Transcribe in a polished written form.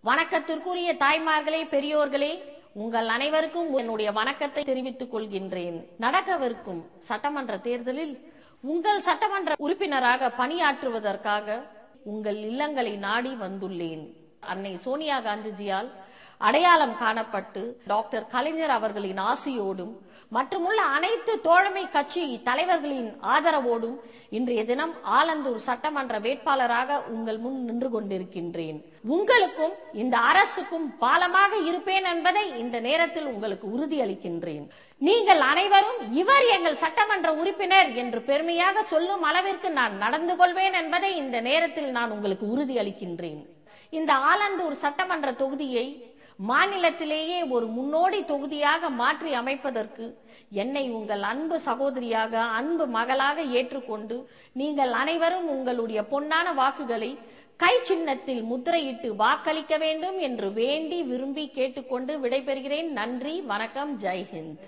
வணக்கத்திற்குரிய தாய்மார்களே, பெரியோர்களே, உங்கள் அனைவருக்கும் என்னுடைய வணக்கத்தை தெரிவித்துக் கொள்கின்றேன். நடக்கவிருக்கும் சட்டமன்ற தேர்தலில் உங்கள் சட்டமன்ற உறுப்பினராக பணியாற்றுவதற்காக உங்கள் இல்லங்களை நாடி வந்துள்ளேன். அன்னை சோனியா காந்திஜியால் அடையாளம் காணப்பட்டு டாக்டர் கலைஞர் அவர்களின் ஆசியோடும் மற்றுமுள்ள அனைத்து தோழமை கட்சி தலைவர்களின் ஆதரவோடும் இன்றைய தினம் ஆலந்தூர் சட்டமன்ற வேட்பாளராக உங்கள் முன் நின்று கொண்டிருக்கின்றேன். உங்களுக்கும் இந்த அரசுக்கும் பாலமாக இருப்பேன் என்பதை இந்த நேரத்தில் உங்களுக்கு உறுதியளிக்கின்றேன். நீங்கள் அனைவரும் இவர் எங்கள் சட்டமன்ற உறுப்பினர் என்று பெருமையாக சொல்லும் அளவிற்கு நான் நடந்து கொள்வேன் என்பதை இந்த நேரத்தில் நான் உங்களுக்கு உறுதியளிக்கின்றேன். இந்த ஆலந்தூர் சட்டமன்ற தொகுதியை மாநிலத்திலேயே ஒரு முன்னோடி தொகுதியாக மாற்றி அமைப்பதற்கு என்னை உங்கள் அன்பு சகோதரியாக, அன்பு மகளாக ஏற்றுக்கொண்டு நீங்கள் அனைவரும் உங்களுடைய பொன்னான வாக்குகளை கை சின்னத்தில் முத்திரையிட்டு வாக்களிக்க வேண்டும் என்று வேண்டி விரும்பி கேட்டுக்கொண்டு விடைபெறுகிறேன். நன்றி, வணக்கம், ஜெய் ஹிந்த்.